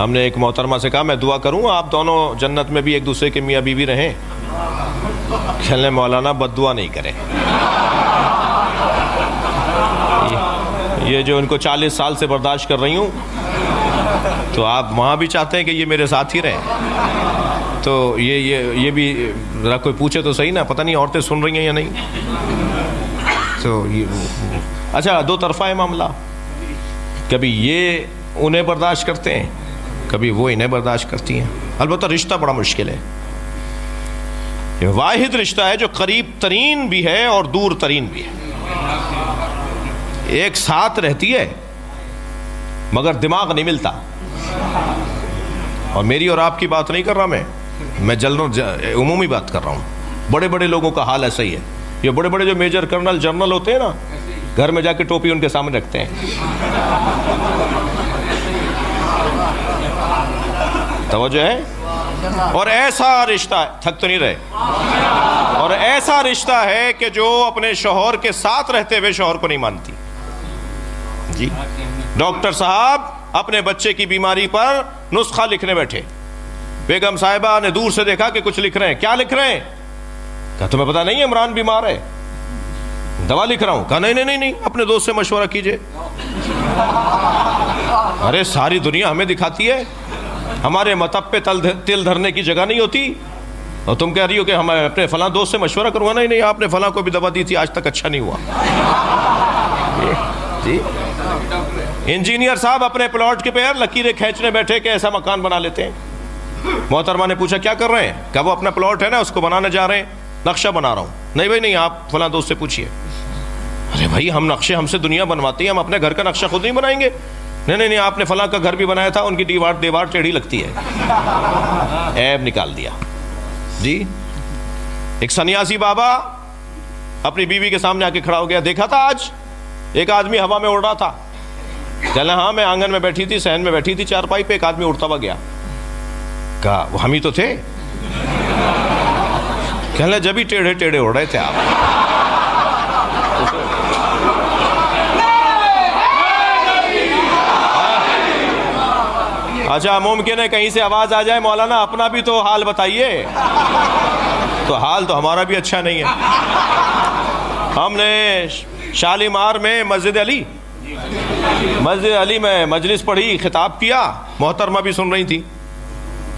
ہم نے ایک محترمہ سے کہا میں دعا کروں آپ دونوں جنت میں بھی ایک دوسرے کے میاں بیوی رہیں. کہنے مولانا بد دعا نہیں کریں, یہ جو ان کو 40 سال سے برداشت کر رہی ہوں تو آپ وہاں بھی چاہتے ہیں کہ یہ میرے ساتھ ہی رہیں, تو یہ بھی ذرا کوئی پوچھے تو صحیح نا, پتہ نہیں عورتیں سن رہی ہیں یا نہیں. تو اچھا دو طرفہ ہے معاملہ, کبھی یہ انہیں برداشت کرتے ہیں کبھی وہ انہیں برداشت کرتی ہیں. البتہ رشتہ بڑا مشکل ہے, یہ واحد رشتہ ہے جو قریب ترین بھی ہے اور دور ترین بھی ہے. ایک ساتھ رہتی ہے مگر دماغ نہیں ملتا. اور میری اور آپ کی بات نہیں کر رہا میں عمومی بات کر رہا ہوں. بڑے بڑے لوگوں کا حال ایسا ہی ہے. یہ بڑے بڑے جو میجر کرنل جنرل ہوتے ہیں نا, گھر میں جا کے ٹوپی ان کے سامنے رکھتے ہیں. توجہ ہے. اور ایسا رشتہ ہے, تھک تو نہیں رہے, اور ایسا رشتہ ہے کہ جو اپنے شوہر کے ساتھ رہتے ہوئے شوہر کو نہیں مانتی. جی ڈاکٹر صاحب اپنے بچے کی بیماری پر نسخہ لکھنے بیٹھے, بیگم صاحبہ نے دور سے دیکھا کہ کچھ لکھ رہے ہیں. کیا لکھ رہے ہیں؟ کہا تمہیں پتا نہیں عمران بیمار ہے, دوا لکھ رہا ہوں. کہا نہیں اپنے دوست سے مشورہ کیجئے. ارے ساری دنیا ہمیں دکھاتی ہے, ہمارے مطب پہ تل دھرنے کی جگہ نہیں ہوتی, اور تم کہہ رہی ہو کہ ہم اپنے فلاں دوست سے مشورہ کروں گا. نہیں آپ نے فلاں کو بھی دوا دی تھی, آج تک اچھا نہیں ہوا. جی انجینئر صاحب اپنے پلاٹ کے پیر لکیریں کھینچنے بیٹھے کہ ایسا مکان بنا لیتے ہیں. محترمہ نے پوچھا کیا کر رہے ہیں؟ کہ وہ اپنا پلاٹ ہے نا اس کو بنانے جا رہے ہیں, نقشہ بنا رہا ہوں. نہیں بھائی نہیں, آپ فلاں دوست سے پوچھئے. ارے بھائی ہم نقشے ہم سے دنیا بنواتی ہے, ہم اپنے گھر کا نقشہ خود نہیں بنائیں گے. نہیں آپ نے فلاں کا گھر بھی بنایا تھا, ان کی دیوار ٹیڑھی لگتی ہے. عیب نکال دیا. جی ایک سنیاسی بابا اپنی بیوی کے سامنے آ کے کھڑا ہو گیا. دیکھا تھا آج ایک آدمی ہوا میں اڑ رہا تھا. کہنا ہاں میں آنگن میں بیٹھی تھی, صحن میں بیٹھی تھی چارپائی پہ, ایک آدمی اڑتا ہوا گیا. کہا وہ ہم ہی تو تھے. کہنا جب ہی ٹیڑھے اڑ رہے تھے آپ. اچھا ممکن ہے کہیں سے آواز آ جائے مولانا اپنا بھی تو حال بتائیے. تو حال تو ہمارا بھی اچھا نہیں ہے. ہم نے شالیمار میں مسجد علی میں مجلس پڑھی, خطاب کیا, محترمہ بھی سن رہی تھی.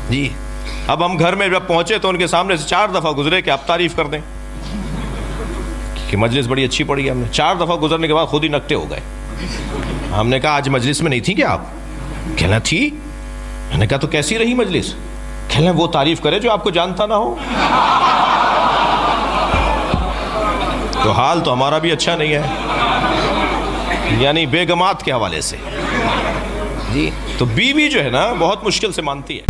جی اب ہم گھر میں جب پہنچے تو ان کے سامنے سے 4 دفعہ گزرے کہ آپ تعریف کر دیں کہ مجلس بڑی اچھی پڑھی. ہم نے 4 دفعہ گزرنے کے بعد خود ہی نکٹے ہو گئے. ہم نے کہا آج مجلس میں نہیں تھی کیا آپ؟ کہنا تھی. میں نے کہا تو کیسی رہی مجلس؟ کہنا وہ تعریف کرے جو آپ کو جانتا نہ ہو. تو حال تو ہمارا بھی اچھا نہیں ہے, یعنی بیگمات کے حوالے سے. جی تو بیوی جو ہے نا بہت مشکل سے مانتی ہے.